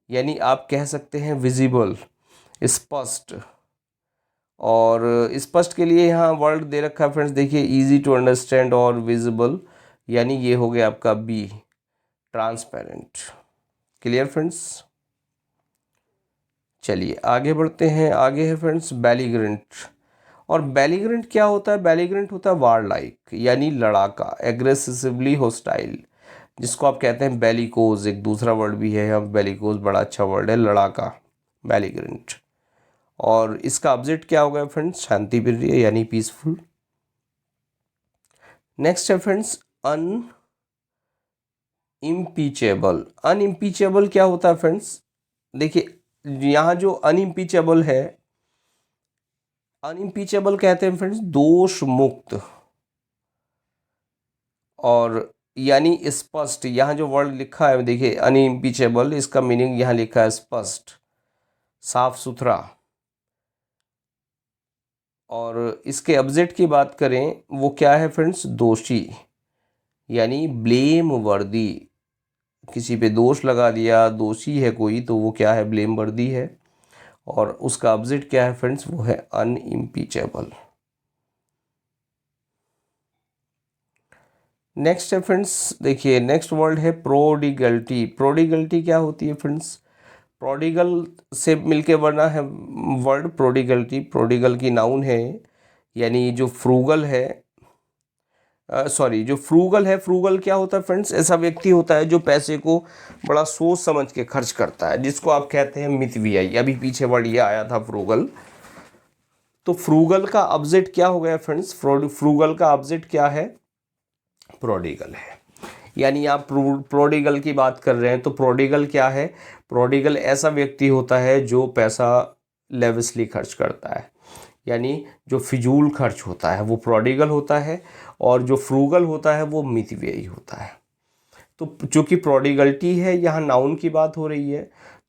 यानी आप कह सकते हैं विजिबल, स्पष्ट। और स्पष्ट के लिए यहाँ वर्ड दे रखा है फ्रेंड्स, देखिए इजी टू अंडरस्टैंड और विजिबल, यानी ये हो गया आपका बी, ट्रांसपेरेंट। Clear friends? चलिए आगे बढ़ते हैं। आगे है फ्रेंड्स बेलिग्रेंट। और बेलिग्रेंट क्या होता है? बेलिग्रेंट होता है वार लाइक, यानी लड़ाका, एग्रेसिवली होस्टाइल, जिसको आप कहते हैं बेलिकोज। एक दूसरा वर्ड भी है यहाँ बेलिकोज, बड़ा अच्छा वर्ड है, लड़ाका, बेलिग्रेंट। और इसका ऑब्जेक्ट क्या होगा फ्रेंड्स, शांति प्रिय यानी पीसफुल। नेक्स्ट है फ्रेंड्स अनइम्पीचेबल। अनइम्पीचेबल क्या होता है फ्रेंड्स, देखिए यहाँ जो अनइम्पीचेबल है, अनइम्पीचेबल कहते हैं फ्रेंड्स दोष मुक्त, और यानी स्पष्ट। यहाँ जो वर्ड लिखा है देखिए अनइम्पीचेबल, इसका मीनिंग यहाँ लिखा है स्पष्ट, साफ सुथरा। और इसके ऑब्जेक्ट की बात करें वो क्या है फ्रेंड्स, दोषी यानी ब्लेम वर्दी। किसी पे दोष लगा दिया, दोषी है कोई, तो वो क्या है, ब्लेम वर्दी है। और उसका ऑब्जेक्ट क्या है फ्रेंड्स, वो है अनइम्पीचेबल। नेक्स्ट है फ्रेंड्स, देखिए नेक्स्ट वर्ड है प्रोडिगल्टी। प्रोडिगल्टी क्या होती है फ्रेंड्स, प्रोडिगल से मिलके बना है वर्ड प्रोडिगल्टी। प्रोडिगल की नाउन है, यानी जो फ्रूगल है, सॉरी जो फ्रूगल है, फ्रूगल क्या होता है फ्रेंड्स, ऐसा व्यक्ति होता है जो पैसे को बड़ा सोच समझ के खर्च करता है, जिसको आप कहते हैं मितव्ययी। अभी पीछे वर्ड ये आया था फ्रूगल। तो फ्रूगल का ऑब्जेक्ट क्या हो गया फ्रेंड्स, फ्रूगल का ऑब्जेक्ट क्या है, प्रोडिगल है। यानी आप प्रोडिगल की बात कर रहे हैं, तो प्रोडिगल क्या है, प्रोडिगल ऐसा व्यक्ति होता है जो पैसा लेविशली खर्च करता है, यानी जो फिजूल खर्च होता है वो प्रोडिगल होता है, और जो फ्रूगल होता है वो मितव्ययी होता है। तो चूँकि प्रोडिगल्टी है, यहाँ नाउन की बात हो रही है,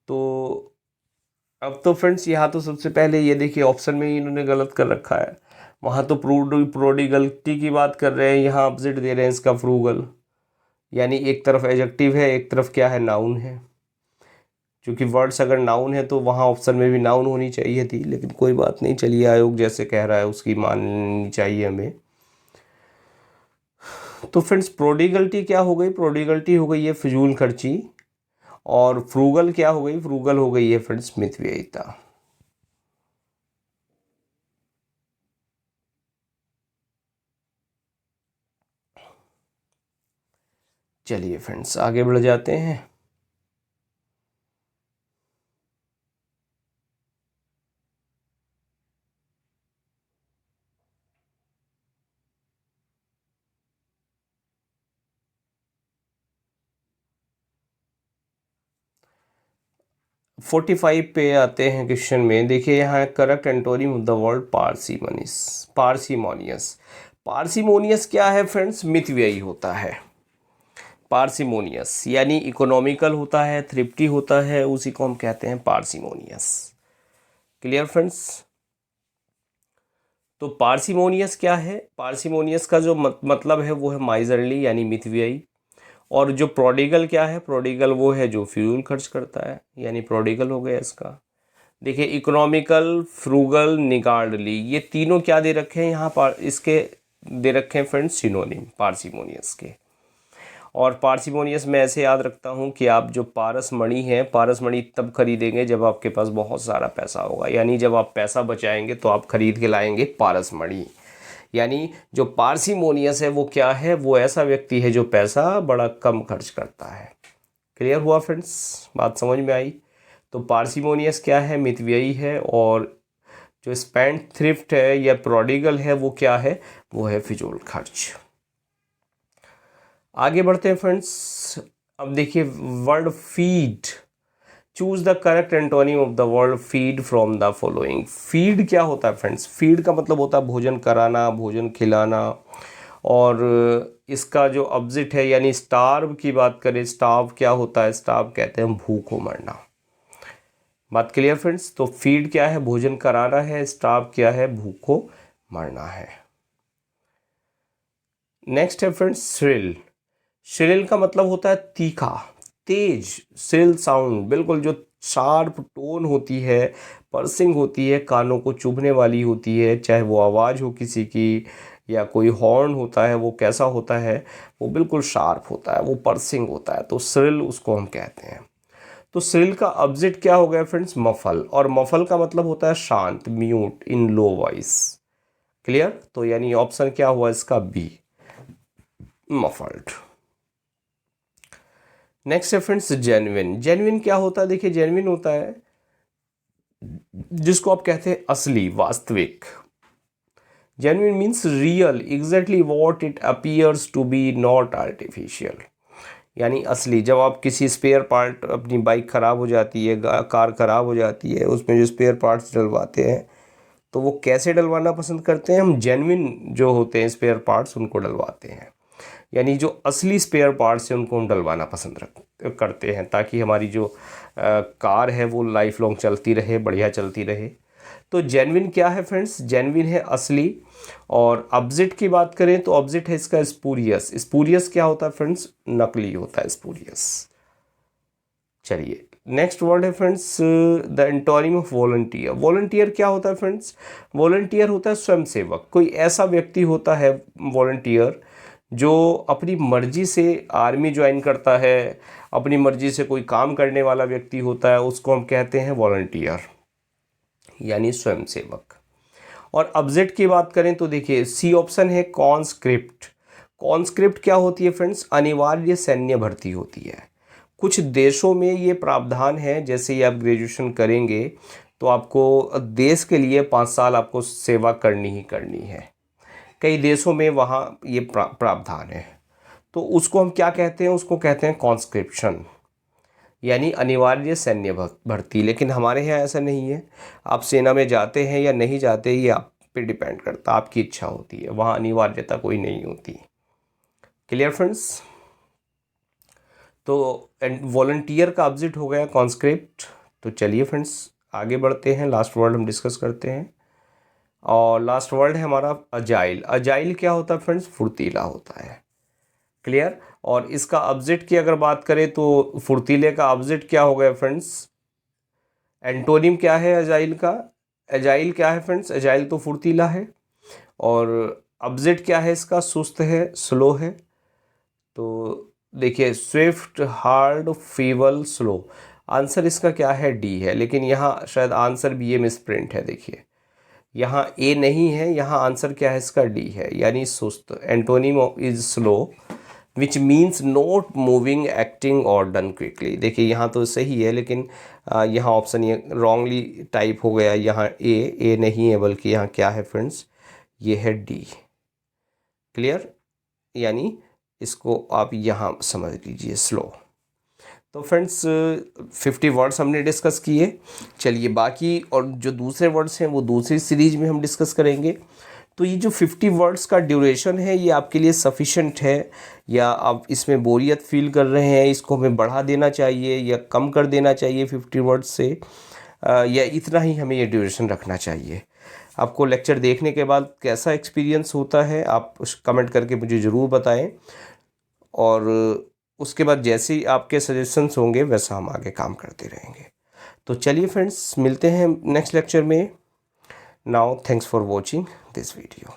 तो अब तो फ्रेंड्स यहाँ तो सबसे पहले ये देखिए ऑप्शन में ही इन्होंने गलत कर रखा है। वहाँ तो प्रोडिगल्टी की बात कर रहे हैं, यहाँ ऑपोजिट दे रहे हैं इसका, फ्रूगल। यानी एक तरफ एडजेक्टिव है, एक तरफ क्या है, नाउन है। क्योंकि वर्ड्स अगर नाउन है तो वहाँ ऑप्शन में भी नाउन होनी चाहिए थी, लेकिन कोई बात नहीं, चलिए आयोग जैसे कह रहा है उसकी माननी चाहिए हमें। तो फ्रेंड्स प्रोडिगल्टी क्या हो गई, प्रोडिगल्टी हो गई है फिजूल खर्ची, और फ्रूगल क्या हो गई, फ्रूगल हो गई है फ्रेंड्स मितव्ययिता। चलिए फ्रेंड्स आगे बढ़ जाते हैं। 45 पे आते हैं क्वेश्चन में। देखिए यहाँ correct antonym of the word parsimonious. Parsimonious, parsimonious क्या है फ्रेंड्स, मितव्ययी होता है। पार्सीमोनियस यानी इकोनॉमिकल होता है, थ्रिफ्टी होता है, उसी को हम कहते हैं पार्सीमोनियस। Clear friends. तो पार्सीमोनियस क्या है, पार्सीमोनियस का जो मतलब है वो है माइजरली यानी मितव्ययी। और जो प्रोडिगल क्या है, प्रोडिगल वो है जो फ्यूल खर्च करता है, यानी प्रोडिगल हो गया इसका। देखिए इकोनॉमिकल, फ्रूगल, निगार्डली, ये तीनों क्या दे रखे हैं यहाँ पर, इसके दे रखे हैं फ्रेंड्स सिनोनिम पार्सिमोनियस के। और पार्सिमोनियस मैं ऐसे याद रखता हूँ कि आप जो पारसमणि है, पारसमणि तब खरीदेंगे जब आपके पास बहुत सारा पैसा होगा, यानी जब आप पैसा बचाएंगे तो आप खरीद के लाएंगे पारसमणि। यानी जो पार्सिमोनियस है वो क्या है, वो ऐसा व्यक्ति है जो पैसा बड़ा कम खर्च करता है। क्लियर हुआ फ्रेंड्स, बात समझ में आई। तो पार्सिमोनियस क्या है, मितव्ययी है, और जो स्पेंड थ्रिफ्ट है या प्रोडिगल है वो क्या है, वो है फिजूल खर्च। आगे बढ़ते हैं फ्रेंड्स। अब देखिए word feed, choose the correct antonym of the word feed from the following. Feed क्या होता है फ्रेंड्स, फीड का मतलब होता है भोजन कराना, भोजन खिलाना। और इसका जो ऑब्जेक्ट है, यानी स्टार्व की बात करें, स्टार्व क्या होता है, स्टार्व कहते हैं भूखों मरना। बात क्लियर फ्रेंड्स। तो फीड क्या है, भोजन कराना है, स्टार्व क्या है, भूखों मरना है। नेक्स्ट है फ्रेंड्स श्रिल। श्रिल का मतलब होता है तीखा, तेज। श्रिल साउंड बिल्कुल जो शार्प टोन होती है, पर्सिंग होती है, कानों को चुभने वाली होती है, चाहे वो आवाज़ हो किसी की या कोई हॉर्न होता है, वो कैसा होता है, वो बिल्कुल शार्प होता है, वो पर्सिंग होता है, तो श्रिल उसको हम कहते हैं। तो श्रिल का ऑब्जेक्ट क्या हो गया फ्रेंड्स, मफल। और मफल का मतलब होता है शांत, म्यूट, इन लो वॉइस। क्लियर। तो यानी ऑप्शन क्या हुआ इसका, बी, मफल्ड। नेक्स्ट है फ्रेंड्स जेन्युइन। जेन्युइन क्या होता है, देखिए जेन्युइन होता है जिसको आप कहते हैं असली, वास्तविक। Genuine means real, exactly what it appears to be, not artificial. यानी असली। जब आप किसी स्पेयर पार्ट, अपनी बाइक ख़राब हो जाती है, कार ख़राब हो जाती है, उसमें जो स्पेयर पार्ट्स डलवाते हैं तो वो कैसे डलवाना पसंद करते हैं? हम जेन्युइन जो होते हैं स्पेयर पार्ट्स उनको डलवाते हैं। यानी जो असली स्पेयर पार्ट्स हैं उनको हम डलवाना पसंद करते हैं, ताकि हमारी जो कार है वो लाइफ लॉन्ग चलती रहे, बढ़िया चलती रहे। तो जेन्युइन क्या है फ्रेंड्स? जेन्युइन है असली। और ऑब्जेक्ट की बात करें तो ऑब्जेक्ट है इसका स्पूरियस। स्पूरियस क्या होता है फ्रेंड्स? नकली होता है स्पूरियस। चलिए नेक्स्ट वर्ड है friends the antonym of volunteer. Volunteer क्या होता है फ्रेंड्स? वॉलंटियर होता है स्वयंसेवक। कोई ऐसा व्यक्ति होता है वॉलंटियर जो अपनी मर्जी से आर्मी ज्वाइन करता है, अपनी मर्जी से कोई काम करने वाला व्यक्ति होता है, उसको हम कहते हैं वॉलंटियर, यानी स्वयंसेवक। और ऑब्जेक्ट की बात करें तो देखिए सी ऑप्शन है कॉन्स्क्रिप्ट। कॉन्स्क्रिप्ट क्या होती है फ्रेंड्स? अनिवार्य सैन्य भर्ती होती है। कुछ देशों में ये प्रावधान है, जैसे ही आप ग्रेजुएशन करेंगे तो आपको देश के लिए 5 साल आपको सेवा करनी ही करनी है। कई देशों में वहाँ ये प्रावधान है। तो उसको हम क्या कहते हैं? उसको कहते हैं कॉन्स्क्रिप्शन, यानी अनिवार्य सैन्य भर्ती। लेकिन हमारे यहाँ ऐसा नहीं है। आप सेना में जाते हैं या नहीं जाते, ये आप पे डिपेंड करता, आपकी इच्छा होती है। वहाँ अनिवार्यता कोई नहीं होती। Clear friends? तो वॉलंटियर का ऑब्जेक्ट हो गया कॉन्स्क्रिप्ट। तो चलिए फ्रेंड्स आगे बढ़ते हैं, लास्ट वर्ड हम डिस्कस करते हैं। और लास्ट वर्ड है हमारा अजाइल। अजाइल क्या होता है फ्रेंड्स? फुर्तीला होता है। क्लियर? और इसका ऑब्जेक्ट की अगर बात करें तो फुर्तीले का ऑब्जेक्ट क्या हो गया फ्रेंड्स? एंटोनिम क्या है अजाइल का? अजाइल क्या है फ्रेंड्स? अजाइल तो फुर्तीला है। और ऑब्जेक्ट क्या है इसका? सुस्त है, स्लो है। तो देखिए Swift, hard, feeble, slow. Answer इसका क्या है? डी है। लेकिन यहाँ शायद आंसर बी में स्प्रिंट है। देखिए यहाँ ए नहीं है, यहाँ आंसर क्या है इसका? डी है, यानी सुस्त। Antonym is slow which means not moving, acting और डन क्विकली। देखिए यहाँ तो सही है, लेकिन यहाँ ऑप्शन ये रॉन्गली टाइप हो गया। यहाँ ए नहीं है, बल्कि यहाँ क्या है फ्रेंड्स? ये है डी। क्लियर? यानी इसको आप यहाँ समझ लीजिए, स्लो। तो फ्रेंड्स 50 वर्ड्स हमने डिस्कस किए। चलिए बाकी और जो दूसरे वर्ड्स हैं वो दूसरी सीरीज में हम डिस्कस करेंगे। तो ये जो 50 वर्ड्स का ड्यूरेशन है ये आपके लिए सफिशेंट है, या आप इसमें बोरियत फील कर रहे हैं, इसको हमें बढ़ा देना चाहिए या कम कर देना चाहिए 50 वर्ड्स से, या इतना ही हमें ये ड्यूरेशन रखना चाहिए? आपको लेक्चर देखने के बाद कैसा एक्सपीरियंस होता है आप कमेंट करके मुझे ज़रूर बताएं। और उसके बाद जैसे ही आपके सजेशंस होंगे वैसा हम आगे काम करते रहेंगे। तो चलिए फ्रेंड्स मिलते हैं नेक्स्ट लेक्चर में। Now thanks for watching this video.